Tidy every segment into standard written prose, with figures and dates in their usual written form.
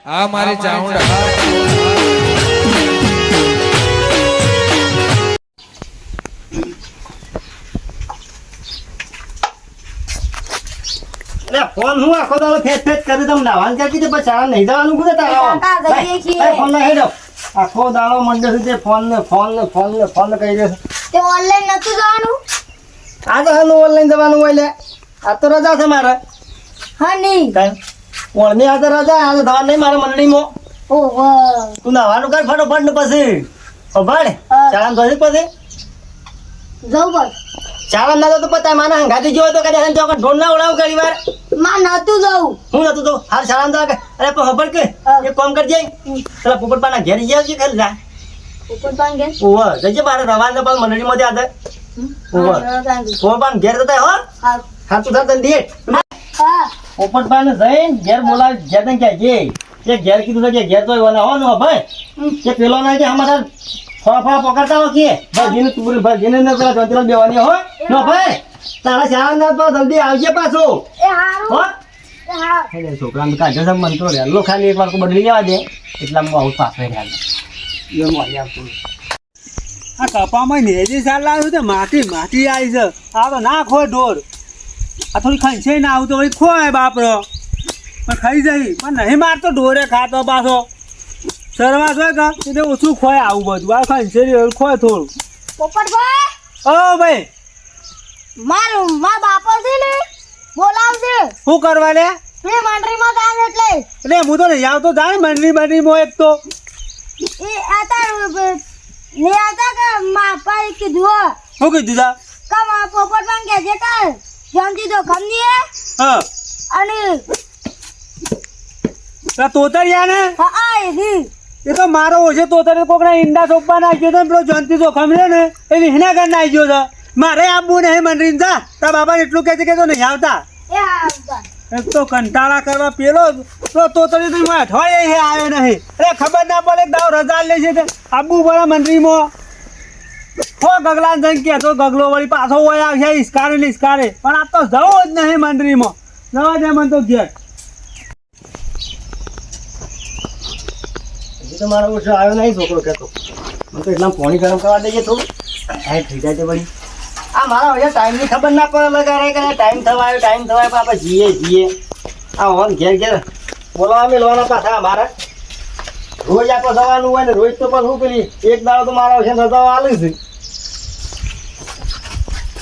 આ મારી ચાઉંડા ફોન હું આખો દાડો ફેસ ફેસ કરી દઉં નાવાન કરતી તે પછી શાળા નહીં જવાનું કુદે તારા ફોન ના હેડો આખો દાડો મંડે સુધી ફોન ને કહી દે તે ઓનલાઈન નતું જવાનું આ તો હાનું ઓનલાઈન જવાનું હોય લે આ તો રજા છે મારે હા નહીં ઓળની આ તો રજા આ તો થવા નહીં મારે મંડળીમાં ઓહો તું નાવાનું કર ફટોફટ ને પછી ભાડ શાળા જોઈ પછી જવું બસ શાળા ના તો પતા માના હંગાતી જેવો તો કદાચ ચોકડ ઢોલ ના ઉડાવ કરી વાર માં નતું જવું હું નતું તો હાલ શાળા તો અરે પણ ખબર કે એક કામ કરજે પેલા પોપટપાના ઘેર જઈ આવજે ખાલી જા ઉપર પાન કે ઓવા જજે મારે રવાન તો મંડળી માંથી આજે ઓવા પોપટપાન ઘેર જતા હો હા હાથ ઉધાર તને દે હા પોપટપાન જઈને ઘેર બોલાવ ઘેર તને કહેજે એ ઘેર કીધું કે ઘેર તો વાલા હો નો ભાઈ કે પેલો ના કે અમારા ફળા પકડતા હો કે ભાઈ જીને તું ભાઈ જીને ને પેલા જોંતલા બેવાની હો નો ભાઈ તારા શાળા ના તો જલ્દી આવજે પાછો એ હારું હો એ હા એટલે છોકરાને કાઢે છે મન તો રેલો ખાલી એક વાર બદલી જવા દે એટલા હું આવું પાછો રેલ યો મળી આવતું આ કપામાં નેજી સાલ લાવ્યું તો માટી આવી છે આ તો ના ખોય ઢોર આ થોડી ખંચે ના આવું તો વળી ખોય બાપરો પણ ખાઈ જાય પણ નહીં મારતો ઢોરે ખાતો પાછો શરવા હોય કે એટલે ઓછું ખોય આવું બધું આ ખંચે ખોય થોડું પોપટભાઈ ઓ ભાઈ માર બાપો છે ને બોલાવશે શું કરવા લે મે મંડળીમાં કામ એટલે એટલે હું તો નહીં આવતો જાણે મંડળીમાં એક તો એ આતા ને આતા કે માપા કીધું શું કીધું તા કમ પોપટભાઈ કે જે કર જંતી તો ખમની હા અને તોતરિયા ને હા આ રી એ તો મારો ઓછે તોતરી કોકના ઈંડા સોપવા નાખ્યો તો પેલો જંતી તો ખમરે ને એ હિના કર નાખ્યો છે મારે આપવું નહીં મંડળીને જા તારા બાપાને એટલું કહે છે કે તો નહીં આવતા એ હા એક તો કંટાળા કરવા પેલો તોતરી તો અઠવાડિયે આવ્યો નહીં અરે ખબર ના પડે દાવ રજા લે છે તે આબુ પડે મંડળીમાં હો ગગલા જઈને કહેતો ગગલો વળી પાછો હોય આવશે ઈસ્કારે ને ઈસ્કારે પણ આ તો જવો જ નહીં મંડળીમાં જવા દે મને તો ઘેર હજી તો મારો ઓછો આવ્યો નહીં છોકરો કહેતો મને તો એટલા પાણી ગરમ કરવા દઈએ થોડું ટાઈમ થઈ જાય છે વળી આ મારા હવે ટાઈમની ખબર ના પડે લગાડે કે ટાઈમ થવા પણ આપણે જીએ આ હોન ઘેર બોલાવા મેળવાના પાછા અમારે રોજ આપણે જવાનું હોય ને રોજ તો પણ શું પેલી એક દાડો તો મારા છે રજાઓ આલે છે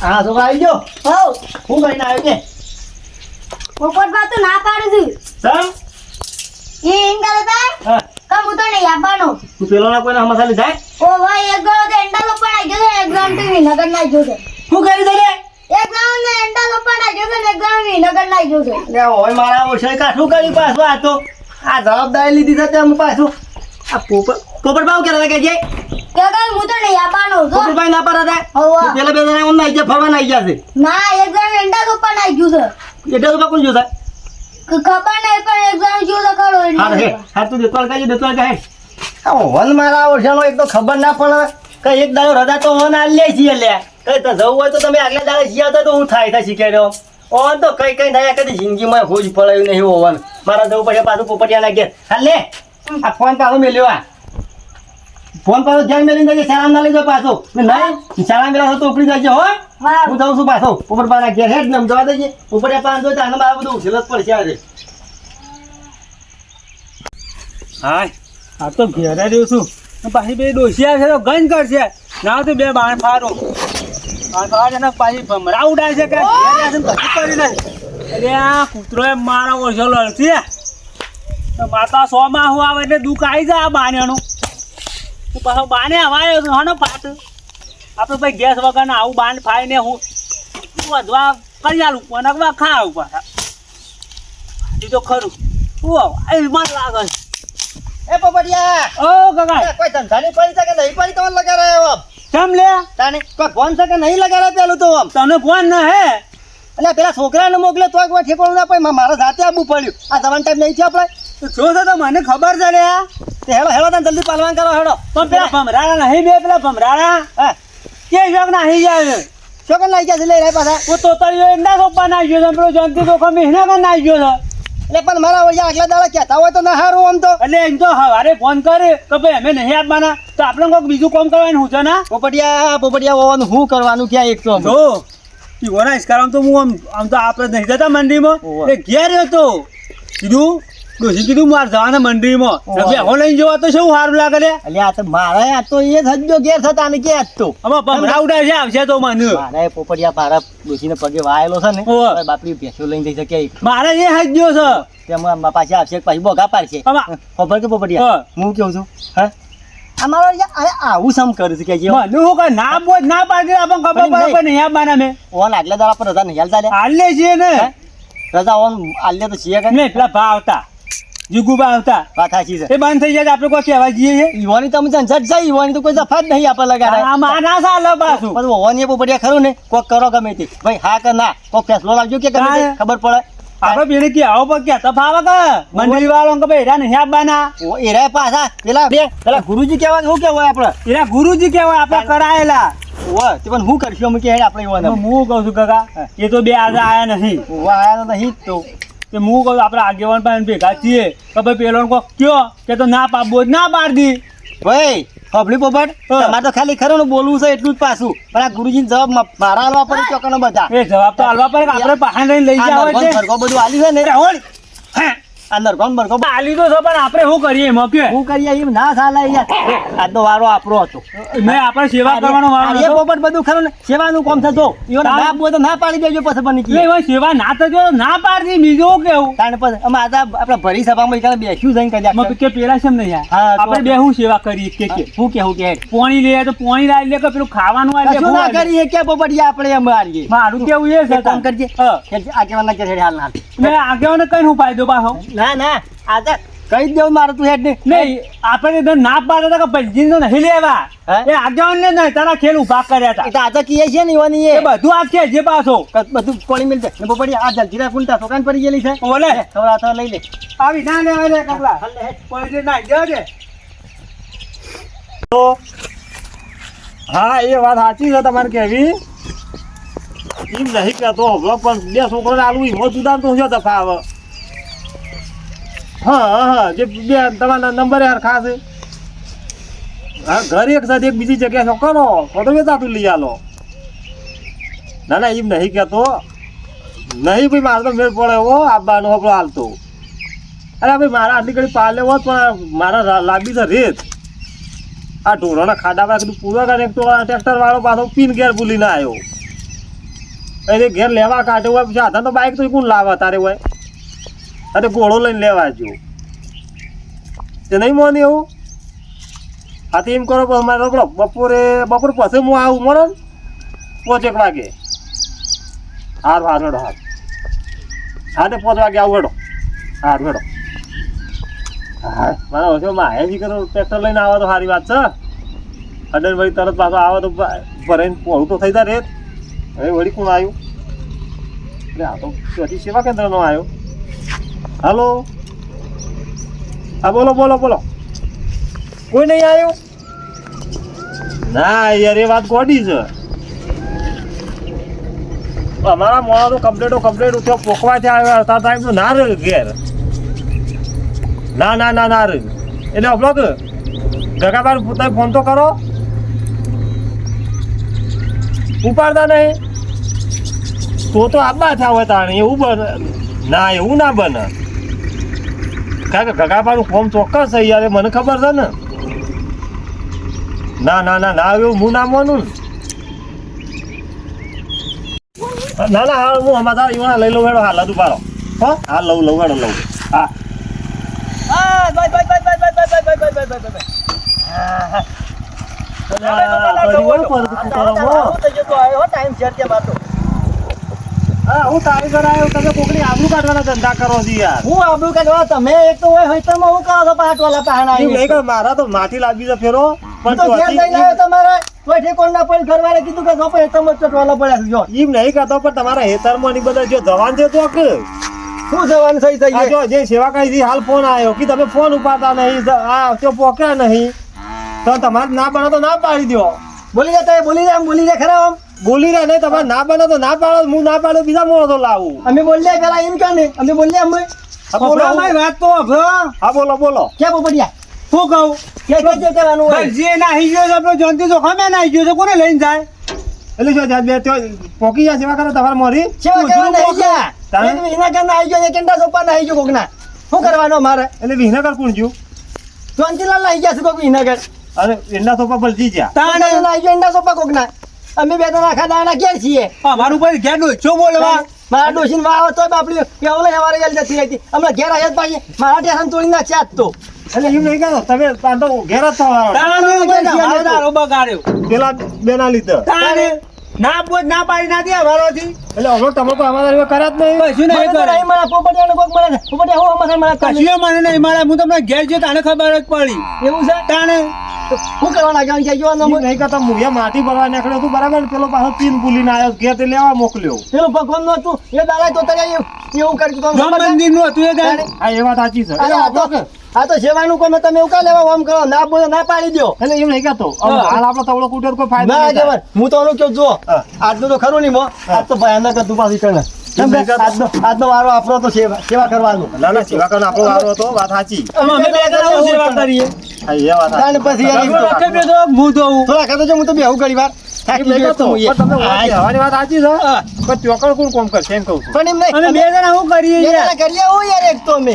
હા છોકરા આવી ગયો હો હું કહીને આવ્યો કે પોપટભાઈ તો ના પાડું છું સમ એ એમ કરે તા હા કમ હું તો નહીં આવવાનો તું પેલો ના કોઈને હમસાલી જાય ઓ ભાઈ એક ગણો તો એંડા લોપણ આવી ગયો એક ગણ તો વિનગર ના ગયો છે શું કરી દે એક ગણો ને એંડા લોપણ આવી ગયો છે ને એક ગણો વિનગર ના ગયો છે લે હોય મારા ઓછે કાઠું કર્યું પાછું આ તો આ જવાબદારી લીધી છે તેમ પાછું આ પોપટભાઈ કે કે જાય કે કઈ હું તો નહીં આવવાનો જો પોપટભાઈ ના પર હતા હોવા. પેલા બે જણા ઓન નાઈ ગયા ફરવા નાઈ ગયા છે ના એક ગણ એંડા લોપણ આવી ગયું છે એટલે તો કોણ જોતા ખબર નહીં પણ એક ગણ ગયો તો ખરો હા હે હા તું દેતવાલ કાજી દેતવાલ કહે આ વન મારા ઓછાનો એક તો ખબર ના પડે કે એક દાડો રજા તો વન આલ લે છીએ લે કઈ તો જવું હોય તો તમે આગલા દાડે જીયા તો હું થાય શીખે રહ્યો ઓન તો કઈ થાય કદી જિંદગીમાં હોજ પડાયું નહીં ઓવન મારા જવું પડે પાછું પોપટિયાના ઘેર હા લે આ ફોન પાછો મેલ્યો આ ફોન પાછો ધ્યાન મેલીને જઈએ શાળા ના લઈ જાઓ પાછો નહીં શાળા મેળા તો ઉપડી જાય હો હા હું જાઉં છું પાછો પોપટપાના ઘેર હેડ ને જવા દેજે પોપટિયા પાન જોઈ તો આને મારા બધું ઉછેલ જ પડશે આજે હાય આ તો ઘેરે રહ્યો છું પાછી બે ડોસિયા છે તો ગંજ કરશે ના તો બે બાણ ફારો અને પાછી ભમરા ઉડાય છે કે ઘેર છે કશું કરી નહીં અરે આ કૂતરો મારા ઓછો લડશે તો માતા 100 માં હું આવે એટલે દુઃખ આવી જાય આ બાનેનું પાછો બાને હવાયો છે હનો પાટ આપણે ભાઈ ગેસ વગર આવું બાંધ ફાઈને હું વધવા કરી આલું પણ ખાવું પાછા એ તો ખરું ઓ એ મન લાગે છે એ પોપટિયા ઓ કાકા કોઈ ધંધાની પડી છે કે નહીં પડી તો લગાડે આમ કેમ લે તાને કોઈ ફોન છે કે નહીં લગાડે પેલું તો આમ તને કોણ ન હે એટલે પેલા છોકરાને મોકલે તોય કોઈ ઠેકોણું ના પડે મારા જાતે આવવું પડ્યું આ જવાન ટાઈમ નહીં થયો આપણે તો જો તો મને ખબર છે લે તે હેડો તને જલ્દી પાલવાન કરો હેડો પણ પેલા ભમરાડા નહીં બે પેલા ભમરાડા હા કે શોખ નાહી જાય શું લઈ ગયા છે લઈ રહ્યા પાછા હું તોતરીઓ એંડા સોપા નાખ્યો છે પેલો જંતી તો ખમી હિના કર નાખ્યો છે એટલે પણ મારા ઓળિયા આગલા દાડા કહેતા હોય તો ના હારું આમ તો. એટલે એમ તો હવારે ફોન કરે કે ભાઈ અમે નહીં આપવાના તો આપણે કોઈક બીજું કામ કરવાનું હું છે ને પોપટિયા હોવાનું શું કરવાનું ક્યાં એક તો અમે. તો ઈવોના ઇસ્કારામ તો હું આમ તો આપણે નહીં જતા મંડીમાં ઓવે. એ ઘેર હતો કીધું ડોસી કીધું મારે જવાના મંડીમાં ઓવે. બેહો લઈને જવા તો શું સારું લાગે લે એટલે આ તો મારે આ તો એ હજ્જો ઘેર થતા ને કે આજ તો આમાં ભમરા ઉડાડશે આવશે તો મને મારે પોપટિયા મારા ડોશીને પગે વાયેલો છે ને ઓવે. હવે બાપરી ભેંસો લઈને જઈ શકે એક. મારે એ હજ્યો છે તેમાં પાછી આવશે પાછી બોગા પાડશે. આમાં ખબર કે પોપટિયા હા. હું કેવું છું હા અમારો અરે આવું સમ કરું છું કે જે મને હું કઈ ના બોજ ના પાડી આપણને ખબર પણ પડે પણ નહીં આપવાના મેં ઓન આગલા દાડા પર રજા નહીં હાલતા લે હાલે છે ને હે? રજા ઓન આલ્લે તો છીએ કે નહીં પેલા ભા આવતા જીગુબા આવતા વાત સાચી છે એ બંધ થઈ જાય તો આપણે કોઈ કહેવા જઈએ છે ઈવાની તમે ઝંઝટ જાય ઈવાની તો કોઈ જફા જ નહીં આપણે લગાડે આમાં ના ચાલે પાછું પણ ઓવાની એ પોપટિયા ખરું ને કોક કરો ગમે તે ભાઈ હા કે ના કોક ફેસલો લાવજો કે ગમે તે હા. ખબર પડે આપણે પેલી કે આવો પર કે તો ફાવે કે મંડળી વાળો કે ભાઈ એરા નહીં આપવાના ઓ એરા પાછા પેલા ગુરુજી કહેવા શું કહેવાય આપણે એરા ગુરુજી કહેવાય આપણે કરાયેલા ઓવા તે પણ હું કરશું અમે કે હેડ આપણે ઈવાને હું કહું છું કાકા એ તો બે આજે આયા નહીં ઓવા આયા નહીં જ તો તે હું કહું આપણે આગેવાન પાસે ભેગા છીએ કે ભાઈ પેલો કોક કયો કે તો ના પાડવો ના પાડી ભાઈ પબ્લિક પોપટ હા. તમારે તો ખાલી ખરું ને બોલવું છે એટલું જ પાછું પણ આ ગુરુજીને જવાબ મારા હાલવા પડે ચોકનો બધા એ જવાબ તો હાલવા પડે કે આપણે પહાણ લઈને લઈ આ જાવ નરગોન એટલે ભરગો બધું આલ્યું છે ને હોળ આ નરગોન ભરગો આલી તો છે પણ આપણે શું કરીએ એમાં કે હું કરીએ એમ ના ચાલે યાર આજનો વારો આપણો હતો મેં આપણે સેવા કરવાનો વારો એ હતો. પોપટ બધું ખરું ને સેવાનું કામ થતો ઈવન ના બોય તો ના પાડી દેજો પછી બની એટલે એમાં સેવા ના થતી હોય તો ના પાડતી બીજું શું કેવું તાણે પછી અમે આજે આપણે ભરી સભામાં એકલા બેસ્યું જઈને કદાચ એમાં કે પેલા છે ને યાર હા, તો આપણે બે શું સેવા કરીએ કે હું કે પોણી લે તો પોણી લાવી લે કે પેલું ખાવાનું આવી કશું ના કરીએ કે પોપટિયા આપણે એમ મારીએ મારું કેવું એ છે એક કામ કરજે હા. આગેવાના કે હેડ હાલ ના મેં આગેવાને કઈ હું ફાયદો પાછો ના આજે કહી જ દેવું મારે તું હેડ ને નહીં આપણે તો ના પાડે તો કે પંજીન તો નહીં લેવા હે? એ આગેવાન ને નહીં તારા ખેલ ઉભા કર્યા હતા એટલે આજે કીએ છે ને ઈવાની એ બધું આ છે જે પાછો બધું કોળી મિલશે ને પોપટિયા આ જલજીરા કુલતા દુકાન પર ગયેલી છે ઓલે થોડા થોડા લઈ લે આવી ના લેવા લે કપલા કોઈ ના જજે તો હા એ વાત સાચી છે તમારે કેવી એમ નહીં કહેતો હવે પણ બે છોકરાને આલું એમાં જુદા તો શું તફાવ હા જે બે તમારા નંબર યાર ખાસ હા ઘર એક સાથે એક બીજી જગ્યાએ છો કરો ફોટો વેચાતું લઈ આલો ના એમ નહીં કહેતો નહીં ભાઈ મારે તો મેળ પડે એવો આપવાનો આપણો હાલતો અરે ભાઈ મારા આટલી ઘડી પાલે હોત પણ મારા લાંબી છે રેત આ ઢોરોના ખાડામાં કીધું પૂરા કરે તો ટ્રેક્ટર વાળો પાછો પીન ઘેર ભૂલીને આવ્યો એને ઘેર લેવા કાઢ્યો હોય પછી આધા તો બાઇક તો કોણ લાવવા તારે હોય અરે ઘોડો લઈને લેવા જો તે નહીં મોને એવું હા તો એમ કરો પણ અમારે બપોરે પછી હું આવું મળે ને 5 વાગે હાર હેડો હા તે 5 વાગે આવું હેડો હાર હેડો હા મારા ઓછોમાં હાજી કરો ટ્રેક્ટર લઈને આવો તો સારી વાત છે અડર વળી તરત પાછો આવો તો ભરાઈને પહોળું તો થઈ જાય રેત હવે વળી કોણ આવ્યું એટલે આ તો ચોથી સેવા કેન્દ્રનો આવ્યો હાલો હા બોલો કોઈ નહીં આવ્યું ના યાર એ વાત ગોડી છે અમારા મોડા તો કમ્પ્લેટ ઉઠ્યો પોકવાથી આવ્યો હતા ટાઈમ તો ના રહ્યો ઘેર ના રે એટલે આપણો કે ગગાબાર પોતાને ફોન તો કરો ઉપાડતા નહીં તો આબા થયા હોય તાણે એવું બને ના એવું ના બને કારણ કે ગગાબાનું ફોન ચોક્કસ છે યાર મને ખબર છે ને ના એવું હું ના માનું ને ના હાલ હું અમારા ઈવાના લઈ લઉં હેડો હાલ હતું પાડો હો હાલ લઉં હેડો હા હું તારી ઘર આવ્યો તમે કોકની આબરૂ કાઢવાના ધંધા કરો છો યાર હું આબરૂ કાઢવા તમે એક તો હોય તો હું કરો છો પાટવાલા પહાણ એવું નહીં આવી કે મારા તો માથી લાગી છે ફેરો તો ઘેર જઈને આવ્યો તમારે કોઈ ઠેકોણ ના પડી ઘરવાળે કીધું કે જો પણ એકદમ જ ચટવાલા પડ્યા છે જો એમ નહીં કહેતો પણ તમારા હેતરમાં ની બધા જો જવાન છે તો કે શું જવાનું થઈ આ થઈ જો જે સેવા કરી હતી હાલ ફોન આવ્યો કે તમે ફોન ઉપાડતા નહીં આ તો પોક્યા નહીં તો તમારે ના બને તો ના પાડી દો બોલી જાય ખરા આમ બોલી રહ્યા નહીં તમારે ના બને તો ના પાડો હું ના પાડો બીજા મોણો તો લાવું અમે બોલ્યા પેલા એમ કે નહીં અમે બોલ્યા અમે હા, બોલો. અભરો મારી વાત તો અભરો. હા બોલો બોલો ક્યાં પોપડિયા શું કહું? કે કરવાનું હોય બસ જે નાહી ગયો છે આપણો જોનથી તો ખમે નાહી ગયો છે, કોને લઈને જાય? એટલે શું છે બે ત્યાં પોકી ગયા સેવા કરો તમારે મોરી સેવા તું કરવા શું નહીં ગયા તારે? એક વિનાગર ના આવી ગયો એક એંડા સોપા ના આવી ગયો કોકના શું કરવાનું મારે એટલે વિહનગર કોણ જ્યું જોનજીલાલ ના આવી ગયા છે કોક વિનાગર અને એના સોપા પર જી ગયા તાણે ના આવી ગયો એંડા સોપા કોકના અમે બે તો આખા દાણા ક્યાં છીએ અમારું પર ઘેર ડોસ્યો બોલવા. મારા ડોશીને વાવ તો બાપડી કેવલે સવારે ગયેલી જતી રહી હમણાં ઘેર આવ્યા જ પાછી મારા ટેશન તોડી ના ચાત તો એટલે એમ નહીં કહો તમે આ તો ઘેર જ છો તાણે મારો દારો બગાડ્યો. પેલા બેના લીધે તાણે ના બોજ ના પાડી ના દે અમારોથી. એટલે હવે તમે કોઈ અમારા એવા કર્યા જ નહીં કશું નહીં કરે. નહીં મારા પોપડિયાને કોક મળે છે પોપડિયા હું અમારે મળે કશું મને નહીં મળે. હું તમને ઘેર જો તાને ખબર જ પડી. એવું છે તાણે શું કરવાના ગયા કે જો એમ નહીં કરતા મુયા માટી ભરવા નીકળ્યો તું બરાબર ને પેલો પાછો પીન ભૂલીને આવ્યો ઘેર તે લેવા મોકલ્યો પેલું ભગવાન નું હતું એ દાડા તો તને એવું કર્યું તો રામ મંદિર નું હતું એ તાણે. આ એ વાત સાચી છે અરે આ તો સેવાનું કોઈ તમે એવું કા લેવા આમ કરો ના બોલો ના પાડી દો એટલે એમ નહીં કહેતો હવે હાલ આપણો તવળો કૂટ્યો તો કોઈ ફાયદો ના નહીં થાય. જવાન હું તો ઓલું કહું જો હા. આજનું તો ખરું નહીં મો આજ તો ભયાનક હતું પાછી કણ કેમ કે આજનો વારો આપણો તો સેવા કરવાનો ના ના સેવા કરવાનો આપણો વારો હતો વાત સાચી અમે બે જણા હું સેવા કરીએ. હા એ વાત સાચી. તાણ પછી યાર તમે વખતે બે તો હું ધોઉં. થોડા ખાતો છે હું તો બેહું ઘણી વાર એમ થાકી નહીં ગયો કહેતો. તો હું એ. પણ તમને વાત હા. કહેવાની વાત સાચી છે હા. પણ ચોકડ કોણ કોમ કરશે એમ કહું છું પણ એમ નહીં અમે બે જણા શું કરીએ બે યાર? જણા કરીએ હું યાર એક તો અમે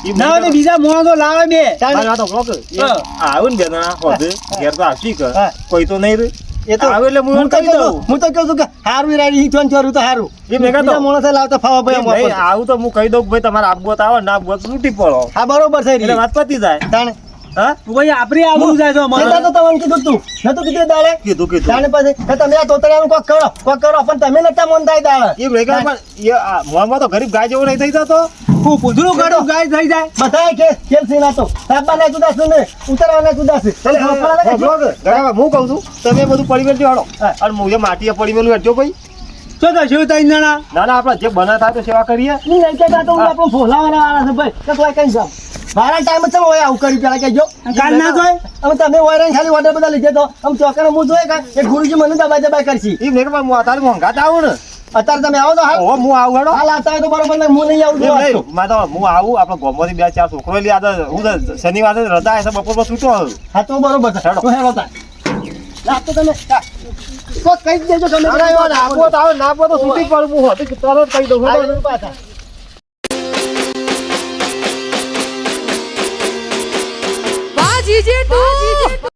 એમ ના હોય તો નહીં બીજા માણસો લાવે બે. તાણ મારી વાત સાંભળો કે હા. આવું ને બેના હોદે ઘેર તો આવતી કે હા. કોઈ તો નહીં રે એ તો આવે એટલે હું હું તો કહી કહું દઉં. છું- હું તો કહું છું કે હારું રાઈ ઈ ચોન ચોરું તો હારું એમ નહીં કહેતો. બીજા માણસે લાવતા ફાવા ભાઈ એમ નહીં, આવું તો હું કહી દઉં કે ભાઈ તમારે આપવો તો આવે ના આપવો તો છૂટી પડો હા બરોબર છે એટલે રી. વાત પતી જાય તાણે હા ભાઈ આપણી આબરૂ જાય તો અમારે. કીધા તો તમને કીધું તું નતું કીધું દાડે કીધું તાણે પછી કે તમે આ તોતરાનું કોક કરો પણ તમે નતા મોનતા દાડે એમ નહીં કહે, પણ એ આ મોંમાં તો ગરીબ ગાય જેવો નહીં થઈ જતો હું પૂંછડું કાઢું ગાય થઈ જાય. બધાય કે કેમ છે ના તો સાબાના જુદા છે ને ઉતરવાના જુદા છે ચાલે, હોભળો કે, ગરાબા, હું કહું છું તમે બધું પડી મેલજો હાલો હા. અને હું એ માટીએ પડી મેલું હેઠજો ભાઈ શું થશે ત્રણ જણા? ના ના આપણે જે બના થાય તો સેવા કરીએ ઈ નહીં કહેતા તો હું આપણો ફોલાવાના વાળા છે ભાઈ કે તોય કઈ જાવ મારા ટાઈમ છે હોય આવું કર્યું પેલા કહેજો કાલ ના જોય? અમે તમે હોય ખાલી ઓર્ડર બધા લીધે તો આમ ચોકર હું જોઈએ કે એ ગુરુજી મને દબાઈ દબાઈ કરશી એમ નહીં કે પણ હું અત્યારે મોંઘાત આવું ને અત્યારે તમે આવો તો હાલ ઓહો, હું આવું હેડો હાલ આવતા હોય તો બરોબર નહીં હું નહીં આવું એમ છું નહીં, માં તો હું આવું આપણે ગામમાંથી બે ચાર છોકરો લઈ આજે હું તો શનિવારે રજા હશે બપોર પર છૂટો હોઉં. હા તો બરોબર છે હેડો. તો હેડો તાર રાત તો તમે તો કહી જ દેજો તમે ના, ના, ના, આપવો તો આવે ના આપવો તો છૂટી જ પડું હું હોતી તરત કહી દઉં હેડો. પાછા